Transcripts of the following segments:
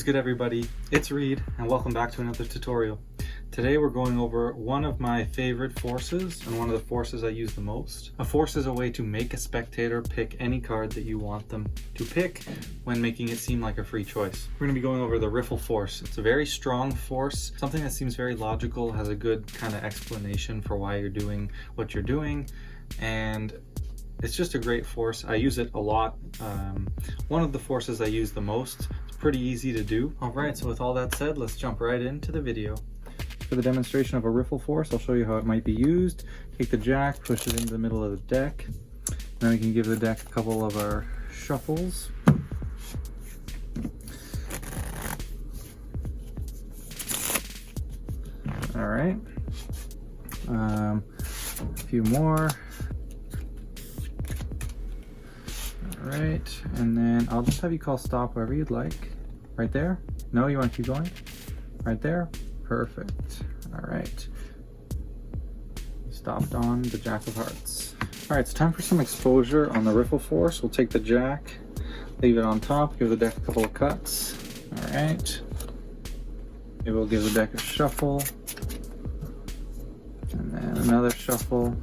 is good, everybody? It's Reed and welcome back to another tutorial. Today we're going over one of my favorite forces and one of the forces I use the most. A force is a way to make a spectator pick any card that you want them to pick when making it seem like a free choice. We're going to be going over the Riffle force. It's a very strong force, something that seems very logical, has a good kind of explanation for why you're doing what you're doing, and it's just a great force. I use it a lot. One of the forces I use the most. It's pretty easy to do. Alright, so with all that said, let's jump right into the video. For the demonstration of a Riffle force, I'll show you how it might be used. Take the jack, push it into the middle of the deck. Then we can give the deck a couple of our shuffles. Alright. A few more. Alright, and then I'll just have you call stop wherever you'd like. Right there? No, you want to keep going? Right there? Perfect. Alright. Stopped on the Jack of Hearts. Alright, it's time for some exposure on the Riffle force. We'll take the Jack, leave it on top, give the deck a couple of cuts. Alright. Maybe we'll give the deck a shuffle. And then another shuffle.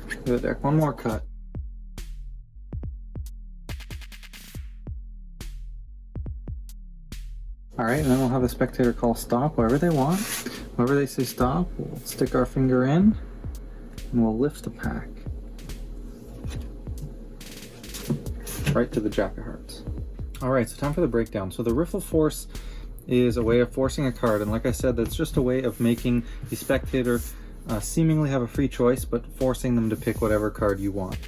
Give the deck one more cut. Alright, and then we'll have the spectator call stop wherever they want. Wherever they say stop, we'll stick our finger in and we'll lift the pack right to the Jack of Hearts. Alright, so time for the breakdown. So the Riffle force is a way of forcing a card, and like I said, that's just a way of making the spectator seemingly have a free choice, but forcing them to pick whatever card you want.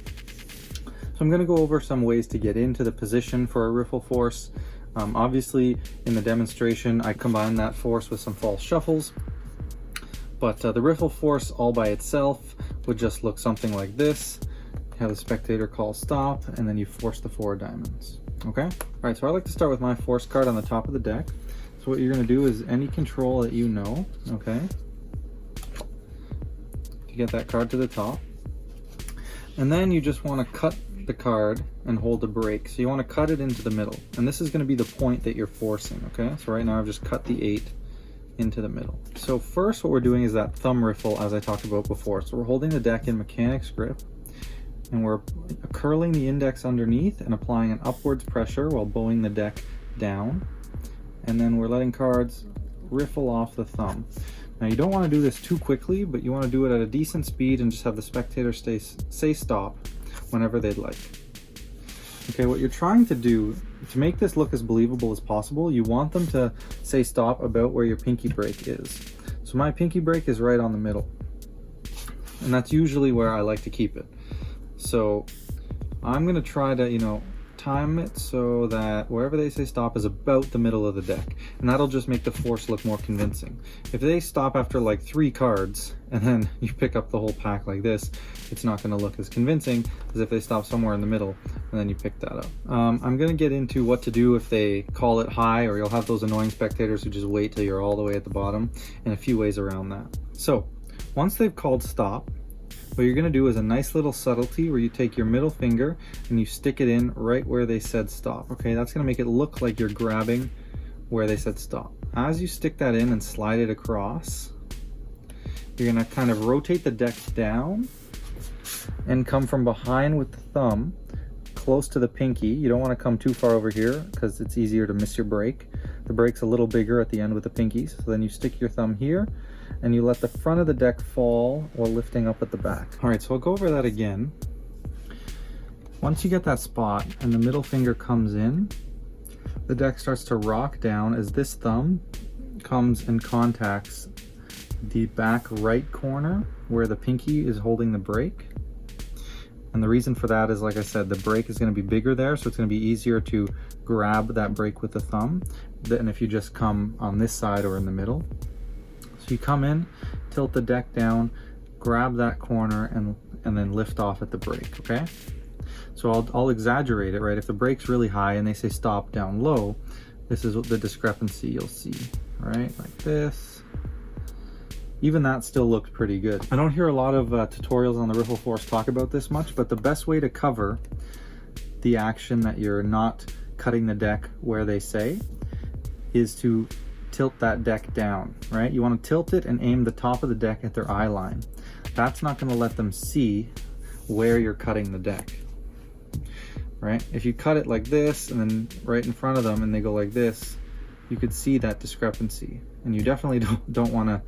So I'm going to go over some ways to get into the position for a Riffle force. Obviously, in the demonstration, I combined that force with some false shuffles, but the Riffle force all by itself would just look something like this. You have the spectator call stop, and then you force the 4 diamonds. Okay? Alright, so I like to start with my force card on the top of the deck. So what you're going to do is any control that you know, okay? To get that card to the top. And then you just want to cut the card and hold the break. So you want to cut it into the middle, and this is going to be the point that you're forcing. Okay, so right now I've just cut the 8 into the middle. So first what we're doing is that thumb riffle, as I talked about before. So we're holding the deck in mechanic's grip, and we're curling the index underneath and applying an upwards pressure while bowing the deck down, and then we're letting cards riffle off the thumb. Now you don't want to do this too quickly, but you want to do it at a decent speed and just have the spectator say stop whenever they'd like. Okay, what you're trying to do to make this look as believable as possible, you want them to say stop about where your pinky break is. So my pinky break is right on the middle, and that's usually where I like to keep it. So I'm going to try to, time it so that wherever they say stop is about the middle of the deck, and that'll just make the force look more convincing. If they stop after like 3 cards and then you pick up the whole pack like this, it's not going to look as convincing as if they stop somewhere in the middle and then you pick that up. I'm going to get into what to do if they call it high, or you'll have those annoying spectators who just wait till you're all the way at the bottom, and a few ways around that. So once they've called stop, what you're going to do is a nice little subtlety where you take your middle finger and you stick it in right where they said stop. Okay, that's going to make it look like you're grabbing where they said stop. As you stick that in and slide it across, you're going to kind of rotate the deck down and come from behind with the thumb close to the pinky. You don't want to come too far over here because it's easier to miss your break. The break's a little bigger at the end with the pinkies. So then you stick your thumb here and you let the front of the deck fall while lifting up at the back. Alright, so I'll go over that again. Once you get that spot and the middle finger comes in, the deck starts to rock down as this thumb comes and contacts the back right corner where the pinky is holding the break. And the reason for that is, like I said, the break is going to be bigger there, so it's going to be easier to grab that break with the thumb than if you just come on this side or in the middle. So you come in, tilt the deck down, grab that corner, and then lift off at the break, okay? So I'll exaggerate it, right? If the break's really high and they say stop down low, this is the discrepancy you'll see, right? Like this. Even that still looks pretty good. I don't hear a lot of tutorials on the Riffle force talk about this much, but the best way to cover the action that you're not cutting the deck where they say is to tilt that deck down, right? You want to tilt it and aim the top of the deck at their eye line. That's not going to let them see where you're cutting the deck, right? If you cut it like this and then right in front of them and they go like this, you could see that discrepancy, and you definitely don't want to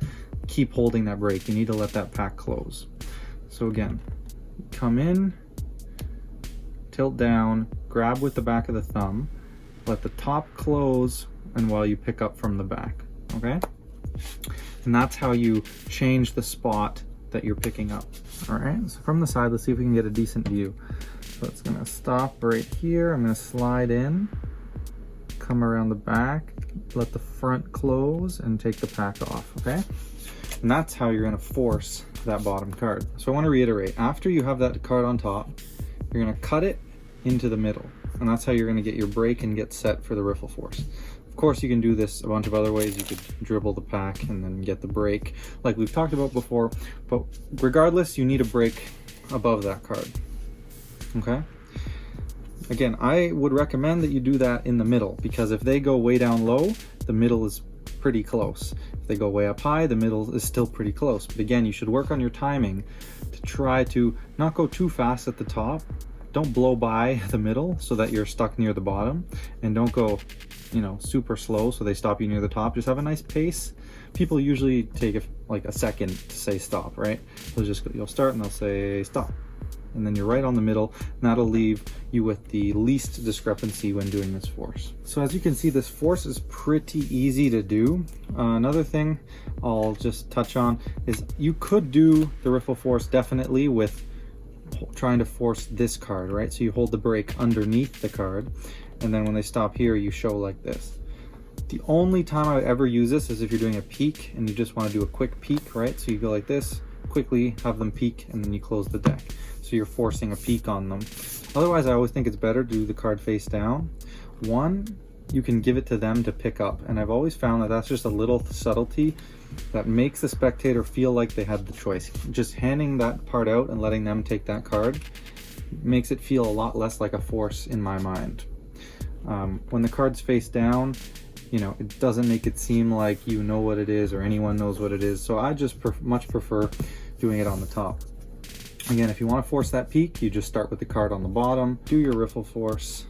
keep holding that break. You need to let that pack close. So again, come in, tilt down, grab with the back of the thumb, let the top close, and while you pick up from the back, okay? And that's how you change the spot that you're picking up. All right, so from the side, let's see if we can get a decent view. So it's gonna stop right here. I'm gonna slide in, come around the back, let the front close, and take the pack off, okay? And that's how you're gonna force that bottom card. So I wanna reiterate, after you have that card on top, you're gonna cut it into the middle. And that's how you're gonna get your break and get set for the riffle force. Of course, you can do this a bunch of other ways. You could dribble the pack and then get the break, like we've talked about before. But regardless, you need a break above that card, okay? Again, I would recommend that you do that in the middle, because if they go way down low, the middle is pretty close. If they go way up high, the middle is still pretty close. But again, you should work on your timing to try to not go too fast at the top. Don't blow by the middle so that you're stuck near the bottom, and don't go, you know, super slow so they stop you near the top. Just have a nice pace. People usually take like a second to say stop, right? You'll start and they'll say stop, and then you're right on the middle, and that'll leave you with the least discrepancy when doing this force. So as you can see, this force is pretty easy to do. Another thing I'll just touch on is you could do the riffle force definitely with trying to force this card, right? So you hold the break underneath the card, and then when they stop here, you show like this. The only time I would ever use this is if you're doing a peek and you just want to do a quick peek, right? So you go like this, quickly have them peek, and then you close the deck. So you're forcing a peek on them. Otherwise, I always think it's better to do the card face down. One, you can give it to them to pick up, and I've always found that that's just a little subtlety that makes the spectator feel like they had the choice. Just handing that part out and letting them take that card makes it feel a lot less like a force in my mind. When the card's face down, you know, it doesn't make it seem like you know what it is or anyone knows what it is. So I just much prefer doing it on the top. Again, if you want to force that peak, you just start with the card on the bottom, do your riffle force,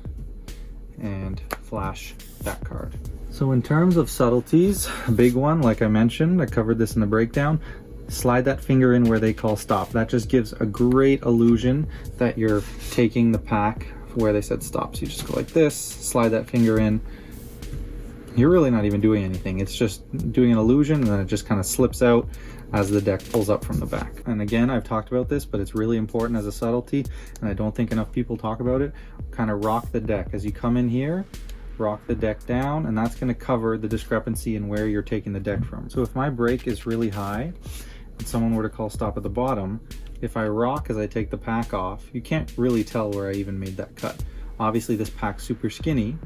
and flash that card. So in terms of subtleties, a big one, like I mentioned, I covered this in the breakdown, slide that finger in where they call stop. That just gives a great illusion that you're taking the pack where they said stop. So you just go like this, slide that finger in. You're really not even doing anything. It's just doing an illusion, and then it just kind of slips out as the deck pulls up from the back. And again, I've talked about this, but it's really important as a subtlety, and I don't think enough people talk about it. Kind of rock the deck. As you come in here, rock the deck down, and that's going to cover the discrepancy in where you're taking the deck from. So if my break is really high and someone were to call stop at the bottom, if I rock as I take the pack off, you can't really tell where I even made that cut. Obviously this pack's super skinny,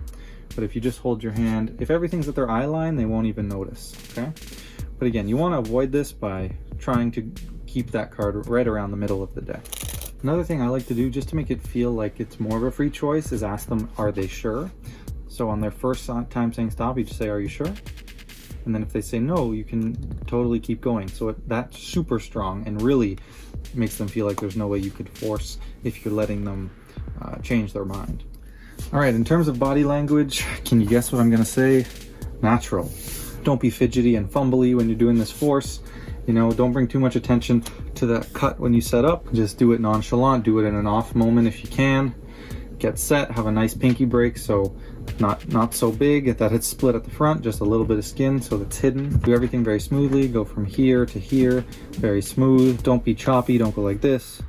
but if you just hold your hand, if everything's at their eye line, they won't even notice, okay? But again, you want to avoid this by trying to keep that card right around the middle of the deck. Another thing I like to do, just to make it feel like it's more of a free choice, is ask them, are they sure? So on their first time saying stop, you just say, are you sure? And then if they say no, you can totally keep going. So that's super strong and really makes them feel like there's no way you could force if you're letting them change their mind. All right, in terms of body language, can you guess what I'm gonna say? Natural. Don't be fidgety and fumbly when you're doing this force. You know, don't bring too much attention to that cut when you set up. Just do it nonchalant, do it in an off moment if you can. Get set, have a nice pinky break, so not so big that it's split at the front, just a little bit of skin so it's hidden. Do everything very smoothly, go from here to here, very smooth. Don't be choppy, don't go like this.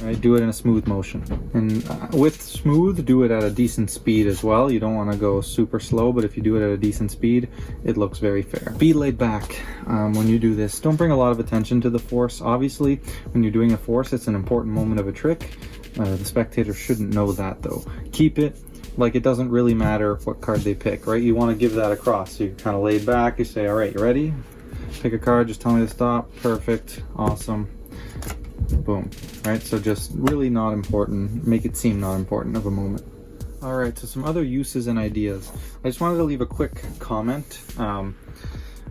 Right, do it in a smooth motion. And with smooth, do it at a decent speed as well. You don't want to go super slow, but if you do it at a decent speed, it looks very fair. Be laid back when you do this. Don't bring a lot of attention to the force. Obviously, when you're doing a force, it's an important moment of a trick. The spectator shouldn't know that though. Keep it like it doesn't really matter what card they pick, right? You want to give that across. So you're kind of laid back, you say, all right, you ready? Pick a card, just tell me to stop. Perfect, awesome. boom, right? So just really not important, make it seem not important of a moment. All right, so some other uses and ideas. I just wanted to leave a quick comment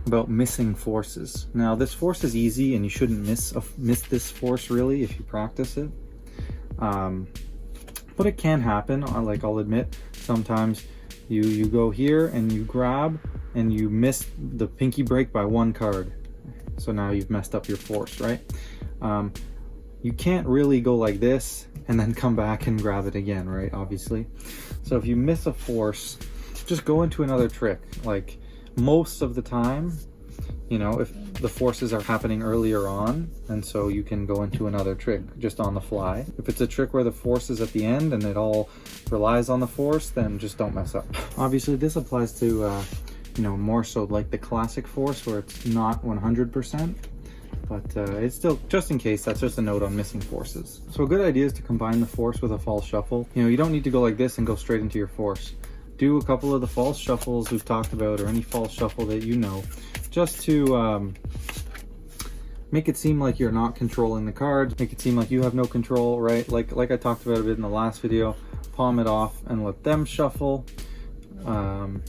about missing forces. Now, this force is easy, and you shouldn't miss this force really if you practice it. But it can happen. Like, I'll admit, sometimes you go here and you grab and you miss the pinky break by one card. So now you've messed up your force, right? You can't really go like this and then come back and grab it again, right? Obviously. So if you miss a force, just go into another trick. Like, most of the time, you know, if the forces are happening earlier on, and so you can go into another trick just on the fly. If it's a trick where the force is at the end and it all relies on the force, then just don't mess up. Obviously, this applies to, you know, more so like the classic force where it's not 100%. But it's still, just in case, that's just a note on missing forces. So a good idea is to combine the force with a false shuffle. You know, you don't need to go like this and go straight into your force. Do a couple of the false shuffles we've talked about, or any false shuffle that you know, just to make it seem like you're not controlling the cards, make it seem like you have no control, right? Like I talked about a bit in the last video, palm it off and let them shuffle. That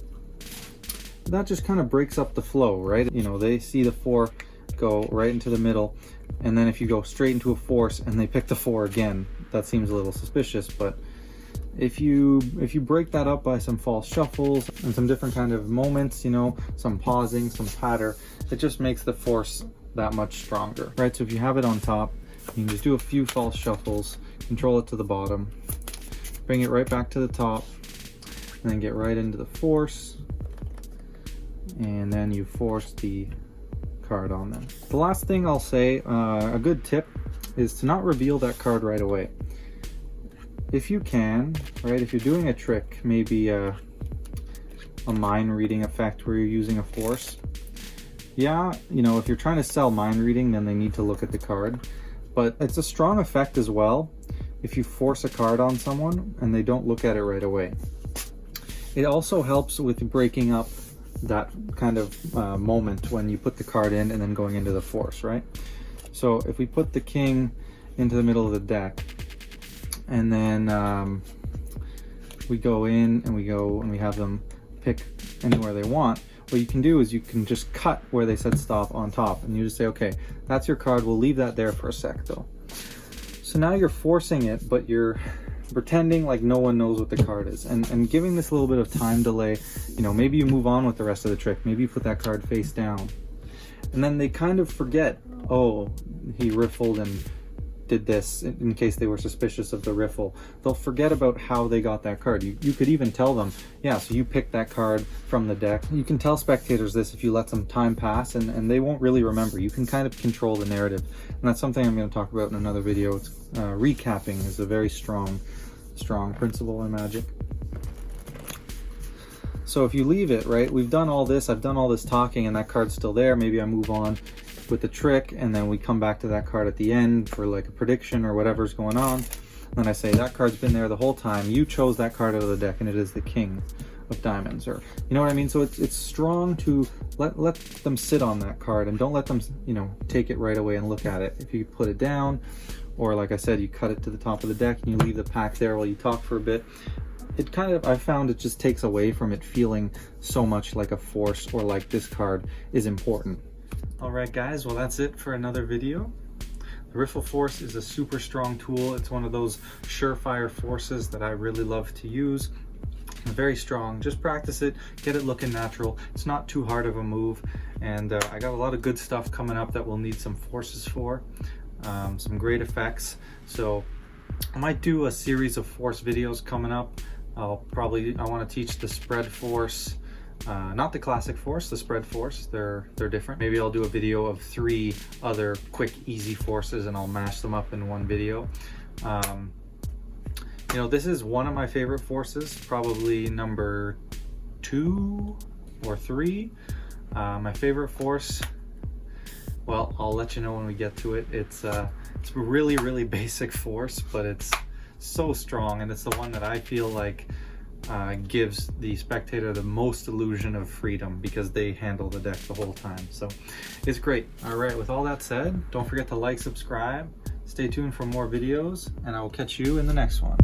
just kind of breaks up the flow, right? You know, they see the 4 go right into the middle, and then if you go straight into a force and they pick the 4 again, that seems a little suspicious. But if you break that up by some false shuffles and some different kind of moments, you know, some pausing, some patter, it just makes the force that much stronger, right? So if you have it on top, you can just do a few false shuffles, control it to the bottom, bring it right back to the top, and then get right into the force, and then you force the card on them. The last thing I'll say, a good tip is to not reveal that card right away. If you can, right, if you're doing a trick, maybe a mind reading effect where you're using a force, yeah, you know, if you're trying to sell mind reading, then they need to look at the card. But it's a strong effect as well if you force a card on someone and they don't look at it right away. It also helps with breaking up that kind of moment when you put the card in and then going into the force, right? So if we put the king into the middle of the deck, and then we go in and we have them pick anywhere they want, what you can do is you can just cut where they said stop on top, and you just say, okay, that's your card, we'll leave that there for a sec though. So now you're forcing it, but you're pretending like no one knows what the card is, and giving this a little bit of time delay. You know, maybe you move on with the rest of the trick, maybe you put that card face down, and then they kind of forget, oh, he riffled and did this, in case they were suspicious of the riffle. They'll forget about how they got that card. You could even tell them, yeah, so you picked that card from the deck. You can tell spectators this if you let some time pass, and they won't really remember. You can kind of control the narrative, and that's something I'm going to talk about in another video. It's, recapping is a very strong principle in Magic. So if you leave it, right, we've done all this, I've done all this talking, and that card's still there. Maybe I move on with the trick, and then we come back to that card at the end for like a prediction or whatever's going on. Then I say, that card's been there the whole time. You chose that card out of the deck, and it is the king of diamonds, or you know what I mean? So it's strong to let them sit on that card, and don't let them, you know, take it right away and look at it. If you put it down, or like I said, you cut it to the top of the deck and you leave the pack there while you talk for a bit, it kind of, I found it just takes away from it feeling so much like a force, or like this card is important. Alright guys, well that's it for another video. The Riffle force is a super strong tool. It's one of those surefire forces that I really love to use. Very strong. Just practice it, get it looking natural. It's not too hard of a move, and I got a lot of good stuff coming up that we'll need some forces for. Some great effects. So I might do a series of force videos coming up. I want to teach the spread force. Not the classic force, the spread force. They're different. Maybe I'll do a video of 3 other quick, easy forces, and I'll mash them up in one video. You know, this is one of my favorite forces, probably number 2 or 3. My favorite force, well, I'll let you know when we get to it. It's a really, really basic force, but it's so strong, and it's the one that I feel like gives the spectator the most illusion of freedom, because they handle the deck the whole time. So it's great. All right, with all that said, don't forget to like, subscribe, Stay tuned for more videos, and I will catch you in the next one.